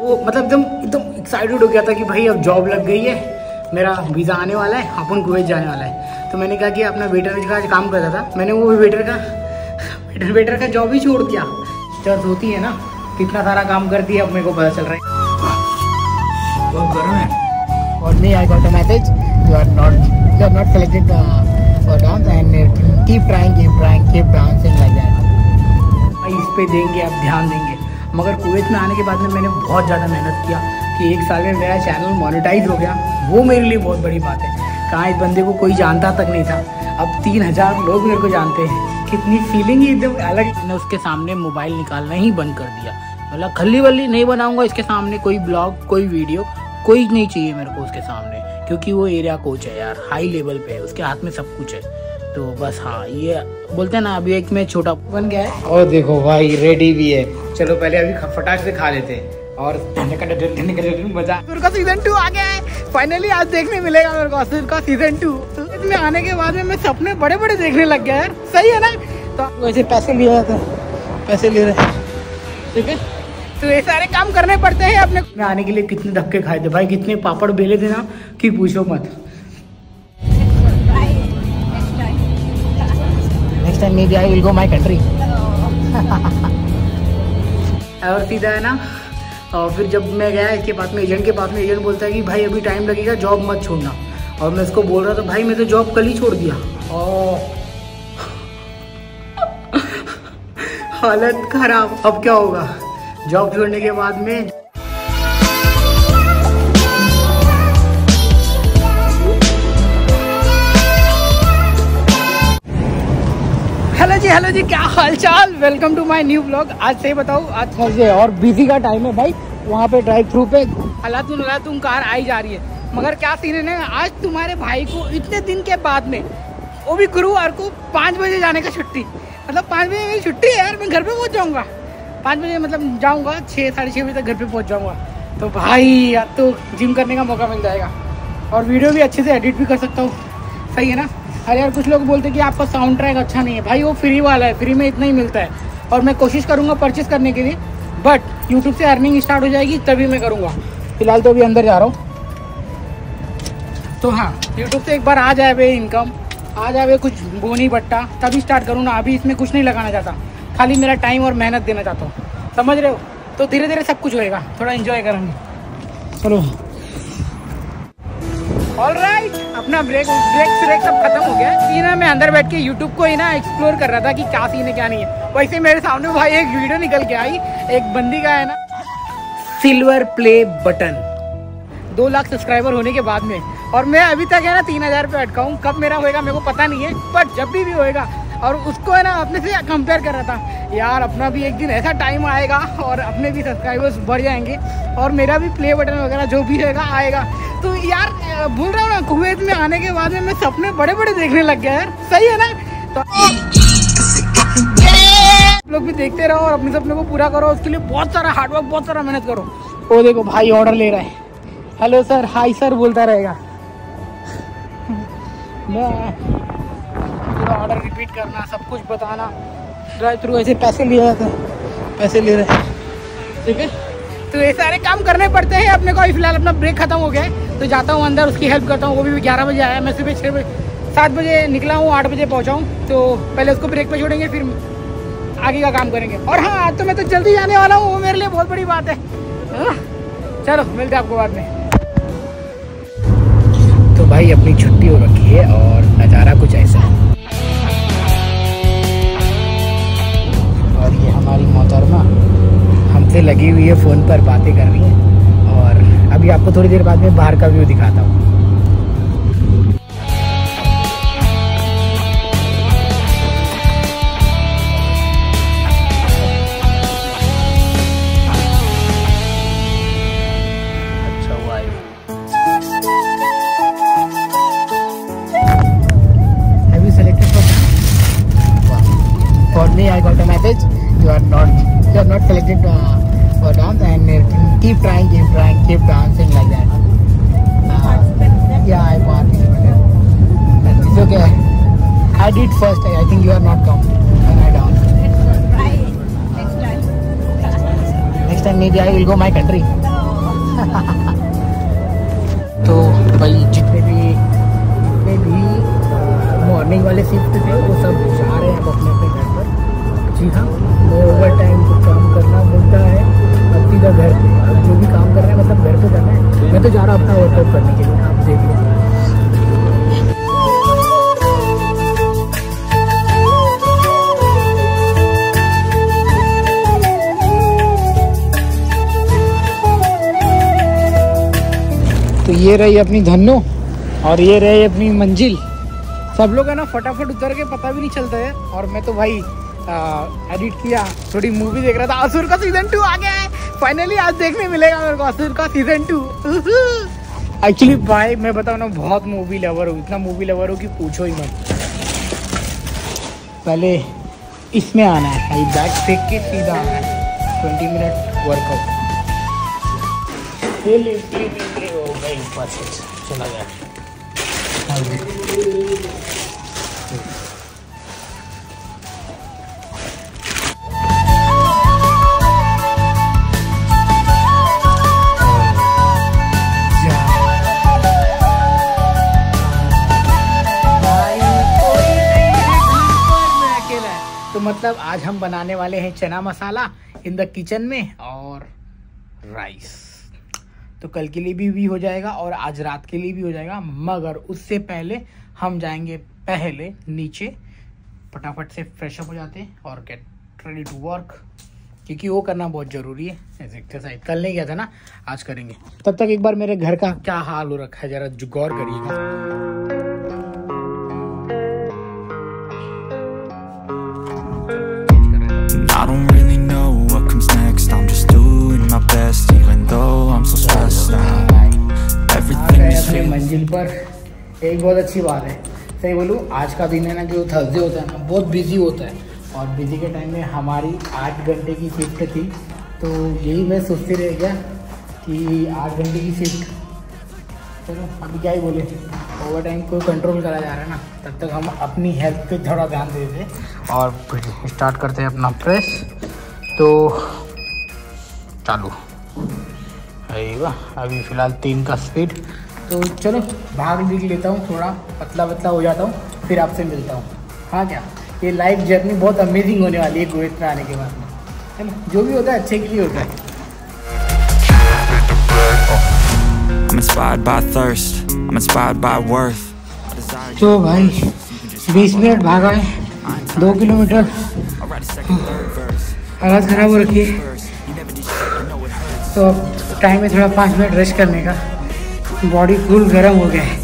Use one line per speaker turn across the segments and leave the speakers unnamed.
वो मतलब एकदम एक्साइटेड हो गया था कि भाई अब जॉब लग गई है, मेरा वीज़ा आने वाला है, अपन कुवैत जाने वाला है। तो मैंने कहा कि अपना वेटर का काम करता था, मैंने वो वेटर का जॉब ही छोड़ दिया। स्ट्रेस होती है ना, कितना सारा काम करती है, अब मेरे को पता चल रहा है बहुत गर्म है। और me I got a message, you are not selected for dance and keep trying, keep dancing like that। इस पे देंगे, अब ध्यान देंगे। मगर कुवैत में आने के बाद में मैंने बहुत ज़्यादा मेहनत किया कि 1 साल में मेरा चैनल मोनेटाइज हो गया, वो मेरे लिए बहुत बड़ी बात है। कहाँ इस बंदे को कोई जानता तक नहीं था, अब 3000 लोग मेरे को जानते हैं। कितनी फीलिंग ही एकदम अलग। मैंने उसके सामने मोबाइल निकालना ही बंद कर दिया, मतलब खल्ली वल्ली नहीं बनाऊंगा इसके सामने, कोई ब्लॉग कोई वीडियो कोई नहीं चाहिए मेरे को उसके सामने, क्योंकि वो एरिया कोच है यार, हाई लेवल पे है, उसके हाथ में सब कुछ है। तो बस हाँ, ये बोलते हैं ना, अभी एक में छोटा बन गया है। और देखो भाई रेडी भी है, चलो पहले अभी फटाक से खा लेते हैं। और मजा, असुर का सीजन 2 आ गया है फाइनली, आज देखने मिलेगा मेरे को असुर का सीजन 2। तो इसमें आने के बाद में मैं सपने बड़े बड़े देखने लग गया यार, सही है ना। तो वैसे पैसे लिए थे, पैसे ले रहे, ठीक है। तो ये सारे काम करने पड़ते हैं अपने। मैं आने के लिए कितने धक्के खाए थे भाई, कितने पापड़ बेले थे ना कि पूछो मत। Next time maybe I will go my country। और सीधा है ना, और फिर जब मैं गया इसके पास में, एजेंट के पास में, एजेंट बोलता है कि भाई अभी टाइम लगेगा, जॉब मत छोड़ना। और मैं इसको बोल रहा था भाई मैं तो जॉब कल ही छोड़ दिया। हालत खराब, अब क्या होगा जॉब छोड़ने के बाद में। हेलो जी क्या हाल चाल, welcome to my new blog. आज सही बताऊँ, आज थर्सडे और बिजी का टाइम है भाई। वहाँ पे ड्राइव थ्रू पे तुम कार आई जा रही है, मगर क्या सीन है ना, आज तुम्हारे भाई को इतने दिन के बाद में, वो भी गुरुवार को 5 बजे जाने का छुट्टी, मतलब 5 बजे मेरी छुट्टी है यार, मैं घर पे पहुँच जाऊँगा 5 बजे, मतलब जाऊँगा 6 साढ़े 6 बजे तक घर पे पहुँच जाऊँगा। तो भाई अब तो जिम करने का मौका मिल जाएगा और वीडियो भी अच्छे से एडिट भी कर सकता हूँ, सही है ना। अरे यार कुछ लोग बोलते हैं कि आपका साउंड ट्रैक अच्छा नहीं है, भाई वो फ्री वाला है, फ्री में इतना ही मिलता है। और मैं कोशिश करूँगा परचेस करने के लिए, बट यूट्यूब से अर्निंग स्टार्ट हो जाएगी तभी मैं करूँगा। फिलहाल तो अभी अंदर जा रहा हूँ। तो हाँ, यूट्यूब से एक बार आ जाए भाई इनकम, आ जाए कुछ बोनी बट्टा, तभी स्टार्ट करूँ ना। अभी इसमें कुछ नहीं लगाना चाहता, खाली मेरा टाइम और मेहनत देना चाहता हूँ, समझ रहे हो। तो धीरे धीरे सब कुछ होएगा, थोड़ा एंजॉय करेंगे। चलो ऑलराइट, अपना ब्रेक सब खत्म हो गया। सीन है, मैं अंदर बैठ के यूट्यूब को ही ना एक्सप्लोर कर रहा था कि क्या सीन है क्या नहीं है। वैसे मेरे सामने भाई एक वीडियो निकल के आई, एक बंदी का है ना silver play button, 2 lakh subscriber होने के बाद में, और मैं अभी तक है ना 3000 पे अटका हूँ। कब मेरा होएगा मेरे को पता नहीं है, बट जब भी होएगा। और उसको है ना अपने से कंपेयर कर रहा था, यार अपना भी एक दिन ऐसा टाइम आएगा और अपने भी सब्सक्राइबर्स बढ़ जाएंगे और मेरा भी प्ले बटन वगैरह जो भी रहेगा आएगा। तो यार बोल रहा हूँ ना, कुवैत में आने के बाद में मैं सपने बड़े बड़े देखने लग गया यार, सही है ना। तो आप लोग भी देखते रहो और अपने सपने को पूरा करो, उसके लिए बहुत सारा हार्डवर्क, बहुत सारा मेहनत करो। वो देखो भाई ऑर्डर ले रहा है, हेलो सर, हाय सर बोलता रहेगा। पूरा ऑर्डर रिपीट करना, सब कुछ बताना, ड्राइव थ्रू ऐसे पैसे लिए जाते हैं, पैसे ले रहे हैं, ठीक है। तो ये सारे काम करने पड़ते हैं अपने को। फिलहाल अपना ब्रेक खत्म हो गया है, तो जाता हूँ अंदर, उसकी हेल्प करता हूँ। वो भी 11 बजे आया, मैं सुबह 7 बजे निकला हूँ, 8 बजे पहुँचा हूँ। तो पहले उसको ब्रेक पे छोड़ेंगे, फिर आगे का काम करेंगे। और हाँ, आज तो मैं तो जल्दी जाने वाला हूँ, वो मेरे लिए बहुत बड़ी बात है। चलो मिलते हैं आपको बाद में। तो भाई अपनी छुट्टी हो रखी है और नज़ारा कुछ ऐसा है। और ये हमारी मोहतरमा हमसे लगी हुई है, फ़ोन पर बातें कर रही है। और अभी आपको थोड़ी देर बाद में बाहर का व्यू दिखाता हूँ। अच्छा हुआ है। Have you selected for dance? For me, I got a message. You are not selected for dance and keep trying, keep dancing like that. Yeah, I want it. It's okay. I did first. I think you are not come when I dance.
Try next time.
Next next time maybe I will go my country. तो भाई जितने भी morning वाले shift थे वो सब जा रहे हैं अब अपने अपने घर पर। जी हाँ, वो ओवर टाइम काम करना मिलता है अब सीधा घर पे। अब जो भी काम कर रहे हैं मतलब घर पे करना है। मैं तो जा रहा हूँ अपना वर्कआउट करने के लिए, आप देख लीजिए। तो ये रही अपनी धन्नो और ये रही अपनी मंजिल। सब लोग है ना फटाफट उतर के, पता भी नहीं चलता है। और मैं तो भाई एडिट किया, थोड़ी मूवी देख रहा था। असुर का सीजन 2 आ गया है फाइनली, आज देखने मिलेगा मेरे को असुर का सीजन 2। एक्चुअली भाई मैं बताऊँ ना, बहुत मूवी लवर हूँ, इतना मूवी लवर हूँ कि पूछो ही मत। पहले इसमें आना है, बैग फेंक के सीधा आना है, 20 मिनट वर्कआउट। हो गई चला गया। तो मतलब आज हम बनाने वाले हैं चना मसाला इन द किचन में और राइस। तो कल के लिए भी हो जाएगा और आज रात के लिए भी हो जाएगा, मगर उससे पहले हम जाएंगे पहले नीचे, फटाफट से फ्रेश अप हो जाते हैं और गेट रेडी टू वर्क, क्योंकि वो करना बहुत ज़रूरी है। ऐसे एक्सरसाइज कल नहीं किया था ना, आज करेंगे। तब तक एक बार मेरे घर का क्या हाल हो रखा है जरा गौर करिएगा।
I don't really know what comes next. I'm just doing my best, even though I'm so stressed out. Everything is
अपने मंजिल पर। एक बहुत अच्छी बात है, सही बोलूँ, आज का दिन है ना, जो थर्सडे होता है ना, बहुत बिजी होता है। और बिजी के टाइम में हमारी 8 घंटे की शिफ्ट थी, तो यही मैं सोचते रह गया कि 8 घंटे की शिफ्ट, चलो अभी क्या ही बोले, ओवर टाइम को कंट्रोल करा जा रहा है ना, तब तक हम अपनी हेल्थ पे थोड़ा ध्यान देते और फिर स्टार्ट करते हैं अपना प्रेस। तो चालू अभी फ़िलहाल 3 का स्पीड। तो चलो भाग भी लेता हूँ, थोड़ा पतला पतला हो जाता हूँ, फिर आपसे मिलता हूँ। हाँ क्या, ये लाइफ जर्नी बहुत अमेजिंग होने वाली है कुवैत में आने के बाद में, है ना। जो भी होता है अच्छे के लिए होता है।
I'm inspired by thirst, I'm inspired by worth.
तो भाई 20 मिनट भागा है, 2 किलोमीटर, हालत ख़राब हो रखी है। तो अब टाइम है थोड़ा 5 मिनट रेस्ट करने का, बॉडी फुल गर्म हो गया है।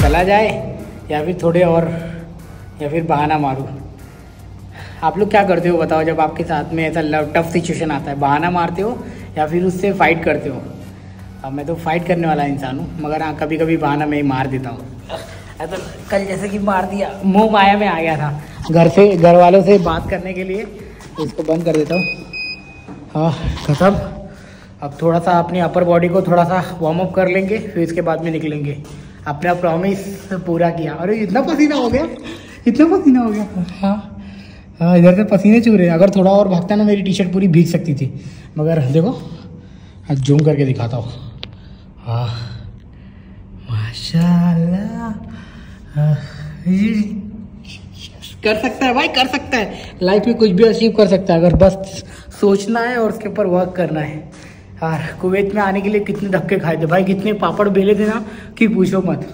चला जाए या फिर थोड़े और, या फिर बहाना मारूं। आप लोग क्या करते हो बताओ, जब आपके साथ में ऐसा टफ सिचुएशन आता है, बहाना मारते हो या फिर उससे फाइट करते हो? अब मैं तो फाइट करने वाला इंसान हूँ, मगर हाँ कभी कभी बहाना मैं ही मार देता हूँ। तो कल जैसे कि मार दिया, मोह माया में आ गया था, घर वालों से बात करने के लिए, तो इसको बंद कर देता हूँ। हाँ खत्म। अब थोड़ा सा अपनी अपर बॉडी को थोड़ा सा वार्म अप कर लेंगे, फिर इसके बाद में निकलेंगे। अपना प्रॉमिस पूरा किया। अरे इतना पसीना हो गया, इतना पसीना हो गया। हाँ इधर से पसीने चूह रहे हैं। अगर थोड़ा और भागता ना मेरी टी शर्ट पूरी भीग सकती थी, मगर देखो आज जूम करके दिखाता हूँ। हाँ माशाल्लाह, कर सकता है भाई, कर सकता है। लाइफ में कुछ भी अचीव कर सकता है अगर बस सोचना है और उसके ऊपर वर्क करना है। यार कुवैत में आने के लिए कितने धक्के खाए थे भाई, कितने पापड़ बेले थे ना कि पूछो मत।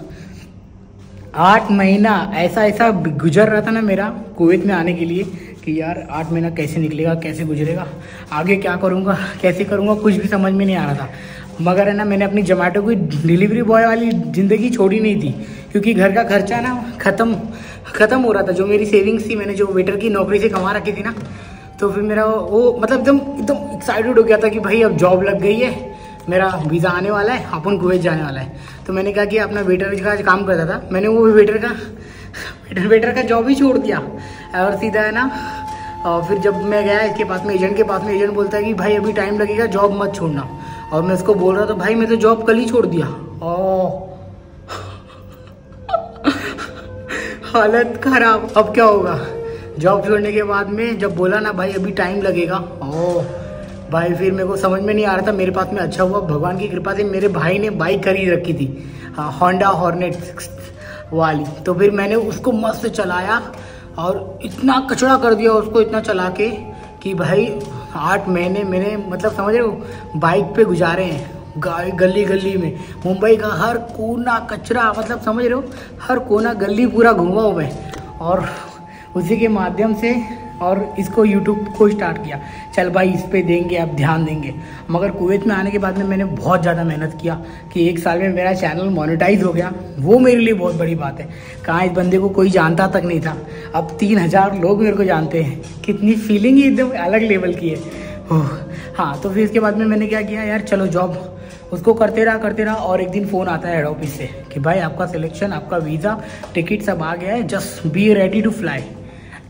8 महीना ऐसा गुजर रहा था ना मेरा कुवैत में आने के लिए कि यार 8 महीना कैसे निकलेगा, कैसे गुजरेगा, आगे क्या करूँगा, कैसे करूँगा, कुछ भी समझ में नहीं आ रहा था। मगर है ना, मैंने अपनी जोमेटो की डिलीवरी बॉय वाली ज़िंदगी छोड़ी नहीं थी, क्योंकि घर का खर्चा ना ख़त्म हो रहा था। जो मेरी सेविंग्स थी, मैंने जो वेटर की नौकरी से कमा रखी थी ना, तो फिर मेरा वो मतलब एकदम एक्साइटेड हो गया था कि भाई अब जॉब लग गई है, मेरा वीज़ा आने वाला है, अपन कुवैत जाने वाला है। तो मैंने कहा कि अपना वेटर का काम करता था, मैंने वो वेटर का जॉब ही छोड़ दिया और सीधा है ना। और फिर जब मैं गया इसके पास में, एजेंट के पास में, एजेंट बोलता है कि भाई अभी टाइम लगेगा, जॉब मत छोड़ना। और मैं उसको बोल रहा था भाई मैं तो जॉब कल ही छोड़ दिया। हालत खराब। अब क्या होगा? जॉब छोड़ने के बाद में जब बोला ना भाई अभी टाइम लगेगा, ओह भाई फिर मेरे को समझ में नहीं आ रहा था। मेरे पास में अच्छा हुआ भगवान की कृपा से मेरे भाई ने बाइक खरीद रखी थी, होंडा हॉर्नेट वाली। तो फिर मैंने उसको मस्त चलाया और इतना कचरा कर दिया उसको इतना चला के कि भाई 8 महीने मैंने मतलब समझ रहे हो बाइक पे गुजारे हैं। गली गली में मुंबई का हर कोना कचरा, मतलब समझ रहे हो हर कोना गली पूरा घूमा हूँ मैं, और उसी के माध्यम से और इसको यूट्यूब को स्टार्ट किया। चल भाई इस पे देंगे, अब ध्यान देंगे। मगर कुवैत में आने के बाद में मैंने बहुत ज़्यादा मेहनत किया कि 1 साल में मेरा चैनल मोनेटाइज हो गया। वो मेरे लिए बहुत बड़ी बात है। कहाँ इस बंदे को कोई जानता तक नहीं था, अब 3000 लोग मेरे को जानते हैं। कितनी फीलिंग ही एकदम अलग लेवल की है। हाँ, तो फिर इसके बाद में मैंने क्या किया यार, चलो जॉब उसको करते रहा और एक दिन फ़ोन आता है हेड ऑफिस से कि भाई आपका सिलेक्शन, आपका वीज़ा, टिकट सब आ गया है, just be ready to fly.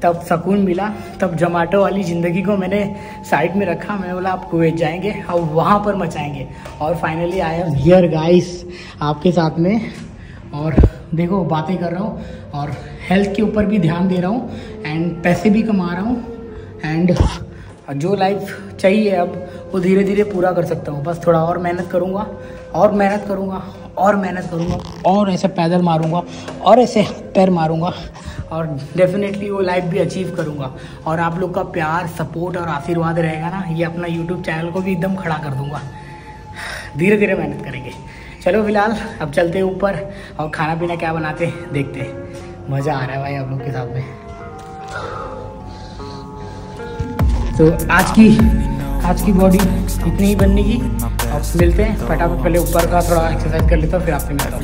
तब सुकून मिला, तब जोमेटो वाली ज़िंदगी को मैंने साइड में रखा। मैंने बोला आप कुवैत जाएंगे और वहाँ पर मचाएंगे। और finally I am here guys आपके साथ में, और देखो बातें कर रहा हूँ और हेल्थ के ऊपर भी ध्यान दे रहा हूँ एंड पैसे भी कमा रहा हूँ एंड जो लाइफ चाहिए अब वो धीरे धीरे पूरा कर सकता हूँ। बस थोड़ा और मेहनत करूँगा और मेहनत करूँगा और मेहनत करूँगा और ऐसे पैदल मारूँगा और ऐसे पैर मारूँगा और डेफिनेटली वो लाइफ भी अचीव करूँगा। और आप लोग का प्यार, सपोर्ट और आशीर्वाद रहेगा ना, ये अपना यूट्यूब चैनल को भी एकदम खड़ा कर दूँगा। धीरे धीरे मेहनत करेंगे। चलो फिलहाल अब चलते हैं ऊपर और खाना पीना क्या बनाते हैं देखते हैं। मज़ा आ रहा है भाई आप लोग के साथ में। तो आज की बॉडी इतनी ही बनने की। अब मिलते हैं फटाफट, पहले ऊपर का थोड़ा एक्सरसाइज कर लेता हूँ फिर आपसे मिलता हूँ।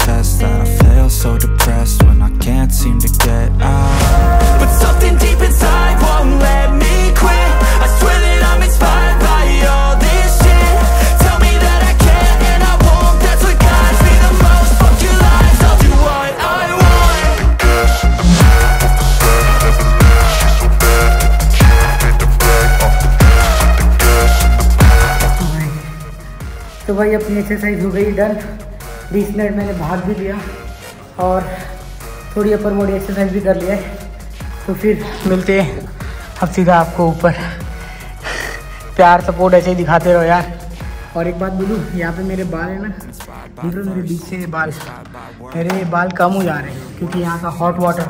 Test that I fail so depressed when I can't seem to get out. But something deep inside won't let me quit. I swear that I'm inspired by all this shit. Tell me that I can't and I won't. That's what guides me the most. Fuck your lies, I'll do what I want.
तो भाई अपनी exercise हो गई done. 20 minute मैंने भाग भी लिया और थोड़ी अपर बॉडी एक्सरसाइज भी कर लिया है। तो फिर मिलते हैं अब सीधा आपको ऊपर। प्यार सपोर्ट ऐसे ही दिखाते रहो यार। और एक बात बोलूँ, यहाँ पे मेरे बाल है ना, मतलब मेरे बीच से मेरे बाल कम हो जा रहे हैं क्योंकि यहाँ का हॉट वाटर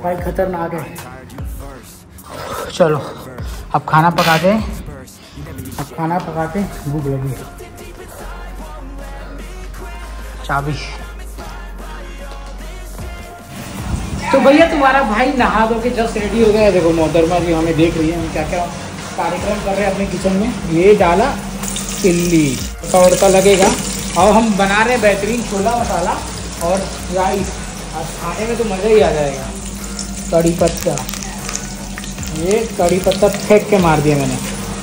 भाई खतरनाक है। चलो अब खाना पकाते भूख लगी है। चाबी। तो भैया तुम्हारा भाई नहा धो के जस्ट रेडी हो गया है। देखो मोहतरमा भी हमें देख रही है, हम क्या क्या कार्यक्रम कर रहे हैं अपने किचन में। ये डाला चिल्ली तड़का लगेगा और हम बना रहे हैं बेहतरीन छोला मसाला और राइस। अब खाने में तो मज़ा ही आ जाएगा। कड़ी पत्ता, ये कड़ी पत्ता फेंक के मार दिया मैंने।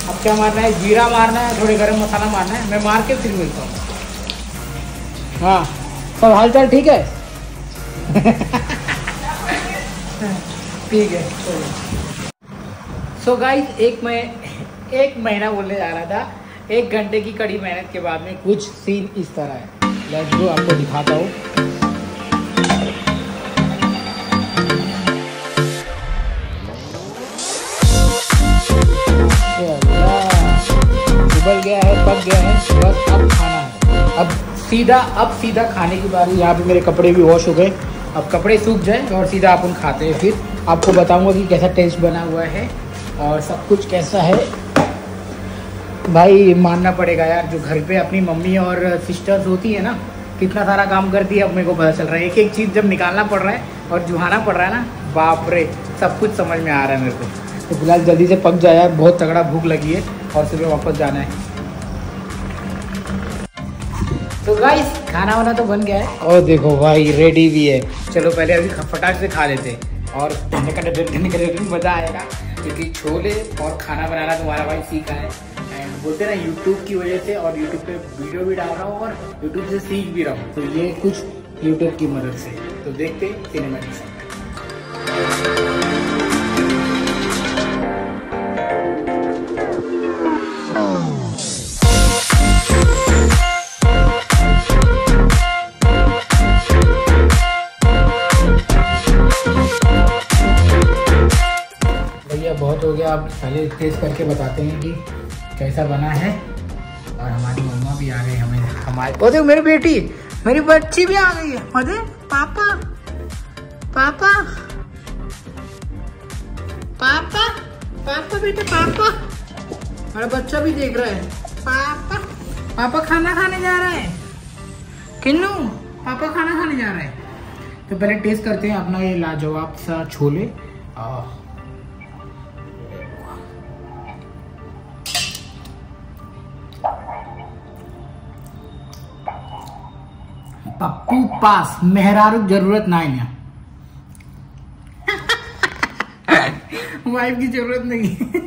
अब क्या मारना है, जीरा मारना है, थोड़े गरम मसाला मारना है। मैं मार के फिर मिलता हूँ। हाँ सब हाल चाल ठीक है। ठीक है। सो गाइस एक महीना बोलने जा रहा था, 1 घंटे की कड़ी मेहनत के बाद में कुछ सीन इस तरह है। लेट्स गो, आपको दिखाता हूँ। उबल गया है, पक गया है, बस अब खाना है। अब सीधा खाने की बारी। यहाँ पे मेरे कपड़े भी वॉश हो गए, अब कपड़े सूख जाए और सीधा अपन खाते हैं। फिर आपको बताऊंगा कि कैसा टेस्ट बना हुआ है और सब कुछ कैसा है। भाई मानना पड़ेगा यार, जो घर पे अपनी मम्मी और सिस्टर्स होती है ना, कितना सारा काम करती है, अब मेरे को पता चल रहा है। एक एक चीज़ जब निकालना पड़ रहा है और जुहाना पड़ रहा है ना, बाप रे, सब कुछ समझ में आ रहा है मेरे को। तो फिलहाल जल्दी से पक जाए यार, बहुत तगड़ा भूख लगी है और सुबह वापस जाना है। तो गाइस खाना वाना तो बन गया है और देखो भाई रेडी भी है। चलो पहले अभी फटाक से खा लेते हैं और मज़ा आएगा क्योंकि छोले और खाना बनाना तुम्हारा भाई सीखा है। एंड बोलते ना यूट्यूब की वजह से, और यूट्यूब पे वीडियो भी डाल रहा हूँ और यूट्यूब से सीख भी रहा हूँ। तो ये कुछ यूट्यूब की मदद से। तो देखते सिनेमैटिक। अब पहले टेस्ट करके बताते हैं कि कैसा बना है। और हमारी मम्मा भी आ गई, हमें हमारे वो देखो मेरी बेटी, मेरी बच्ची भी आ गई है। मधे पापा पापा पापा पापा बेटे पापा, मेरा बच्चा भी देख रहा है। पापा पापा खाना खाने जा रहा है। किन्नू पापा खाना खाने जा रहे हैं। तो पहले टेस्ट करते हैं अपना ये लाजवाब सा छोले। पप्पू पास मेहरारू जरूरत नहीं है। वाइफ की जरूरत नहीं है।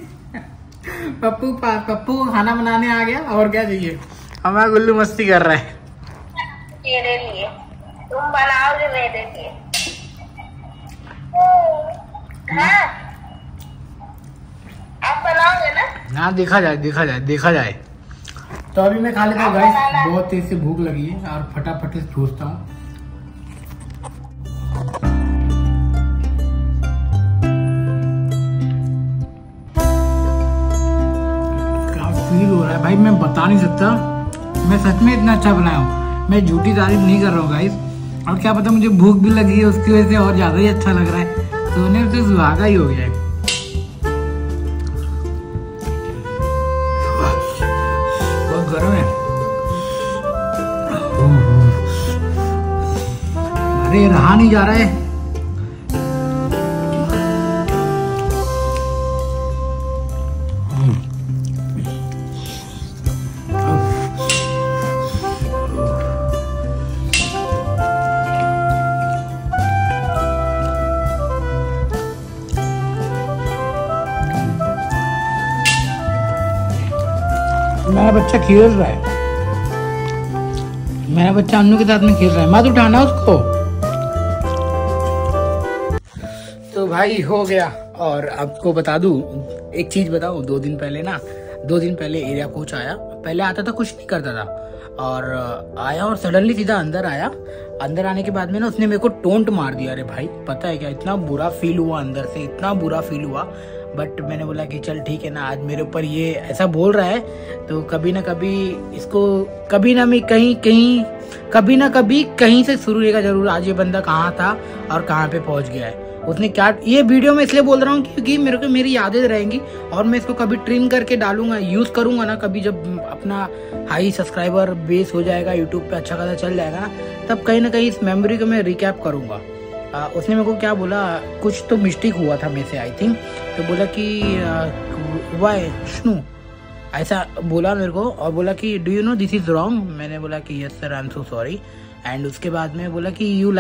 पप्पू पास, पप्पू को खाना बनाने आ गया और क्या चाहिए। हमारा गुल्लू मस्ती कर रहा है।
मेरे लिए तुम बनाओगे मेरे लिए। हाँ आप बनाओगे ना।
हाँ देखा जाए देखा जाए देखा जाए। तो अभी मैं खा लेता हूँ गाइस, बहुत तेज से भूख लगी है और फटाफट से ठूसता हूँ। क्या फील हो रहा है भाई, मैं बता नहीं सकता। मैं सच में इतना अच्छा बनाया हूँ, मैं झूठी तारीफ नहीं कर रहा हूँ गाइस। और क्या पता मुझे भूख भी लगी है, उसकी वजह से और ज्यादा ही अच्छा लग रहा है। तो उन्हें उससे सुहागा ही हो गया है। गरम है। अरे रहा नहीं जा रहा है। मेरा बच्चा खेल रहा है, मेरा बच्चा अन्नू के साथ में खेल रहा है। मत उठाना उसको। तो भाई हो गया। और आपको बता दूं एक चीज बताऊं, 2 दिन पहले एरिया कोच आया। पहले आता था कुछ नहीं करता था, और आया और सडनली सीधा अंदर आया। अंदर आने के बाद में ना उसने मेरे को टोंट मार दिया। अरे भाई पता है क्या, इतना बुरा फील हुआ अंदर से, इतना बुरा फील हुआ। बट मैंने बोला कि चल ठीक है ना, आज मेरे ऊपर ये ऐसा बोल रहा है तो कभी ना कभी इसको कभी ना कभी कहीं से शुरू होगा जरूर। आज ये बंदा कहाँ था और कहाँ पे पहुंच गया है। उसने क्या, ये वीडियो में इसलिए बोल रहा हूँ क्योंकि मेरे को मेरी यादें रहेंगी और मैं इसको कभी ट्रिम करके डालूंगा, यूज करूंगा ना कभी, जब अपना हाई सब्सक्राइबर बेस हो जाएगा, यूट्यूब पे अच्छा खासा चल जाएगा ना, तब कहीं ना कहीं इस मेमोरी को मैं रिकैप करूंगा। उसने मेरे को क्या बोला, कुछ तो मिस्टेक हुआ था मेरे से आई थिंक। तो बोला कि वाई विष्णु, ऐसा बोला मेरे को, और बोला कि do you know this is wrong. मैंने बोला कि yes sir I am so sorry. And उसके बाद में बोला कि यू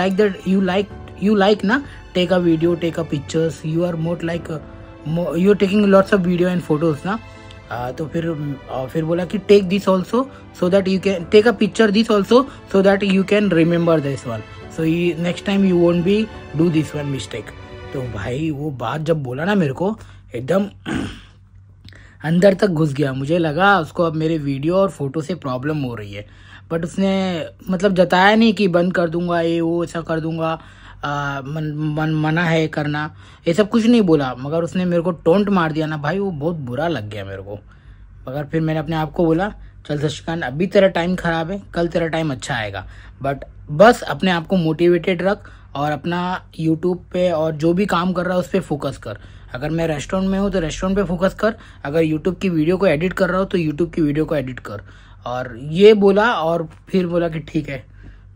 लाइक ना take a video, take a pictures, you are more like you are taking lots of video and photos ना। तो फिर बोला कि take this also so that you can take a picture this also so that you can remember this one, so next time you won't be do this one mistake. तो भाई वो बात जब बोला ना मेरे को, एकदम अंदर तक घुस गया। मुझे लगा उसको अब मेरे वीडियो और फोटो से प्रॉब्लम हो रही है, बट उसने मतलब जताया नहीं कि बंद कर दूंगा, ये वो ऐसा कर दूंगा, मना है करना, ये सब कुछ नहीं बोला। मगर उसने मेरे को टोंट मार दिया ना भाई, वो बहुत बुरा लग गया मेरे को। मगर फिर मैंने अपने आप को बोला चल शशिकांत, अभी तेरा टाइम खराब है, कल तेरा टाइम अच्छा आएगा। बट बस अपने आप को मोटिवेटेड रख और अपना यूट्यूब पे और जो भी काम कर रहा है उस पर फोकस कर। अगर मैं रेस्टोरेंट में हूँ तो रेस्टोरेंट पे फोकस कर, अगर यूट्यूब की वीडियो को एडिट कर रहा हूँ तो यूट्यूब की वीडियो को एडिट कर। और ये बोला, और फिर बोला कि ठीक है,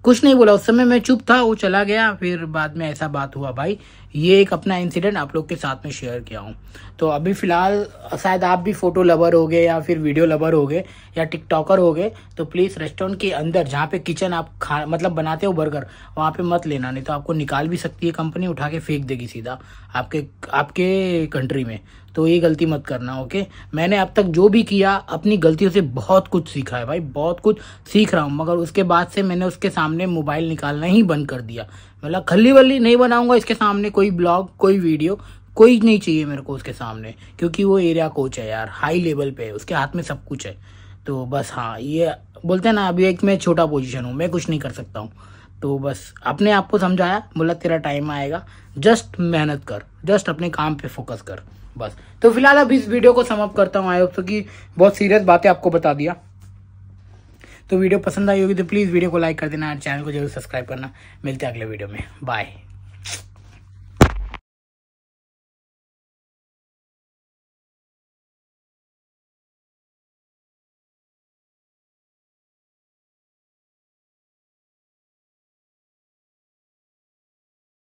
कुछ नहीं बोला। उस समय मैं चुप था, वो चला गया। फिर बाद में ऐसा बात हुआ भाई। ये एक अपना इंसिडेंट आप लोग के साथ में शेयर किया हूँ। तो अभी फिलहाल शायद आप भी फोटो लवर हो गए या फिर वीडियो लवर हो गए या टिकटॉकर हो गए, तो प्लीज़ रेस्टोरेंट के अंदर जहाँ पे किचन आप मतलब बनाते हो बर्गर, वहाँ पे मत लेना, नहीं तो आपको निकाल भी सकती है कंपनी, उठा के फेंक देगी सीधा आपके कंट्री में। तो ये गलती मत करना, ओके। मैंने अब तक जो भी किया अपनी गलतियों से बहुत कुछ सीखा है भाई, बहुत कुछ सीख रहा हूँ। मगर उसके बाद से मैंने उसके सामने मोबाइल निकालना ही बंद कर दिया। मतलब खल्ली वल्ली नहीं बनाऊंगा इसके सामने, कोई ब्लॉग कोई वीडियो कोई नहीं चाहिए मेरे को उसके सामने, क्योंकि वो एरिया कोच है यार, हाई लेवल पे है, उसके हाथ में सब कुछ है। तो बस हाँ, ये बोलते हैं ना, अभी एक मैं छोटा पोजीशन हूँ, मैं कुछ नहीं कर सकता हूँ। तो बस अपने आप को समझाया, बोला तेरा टाइम आएगा, जस्ट मेहनत कर, जस्ट अपने काम पे फोकस कर बस। तो फिलहाल अब इस वीडियो को समाप्त करता हूँ। आई होप कि बहुत सीरियस बातें आपको बता दिया। तो वीडियो पसंद आई होगी तो प्लीज़ वीडियो को लाइक कर देना, चैनल को जरूर सब्सक्राइब करना। मिलते हैं अगले वीडियो में, बाय।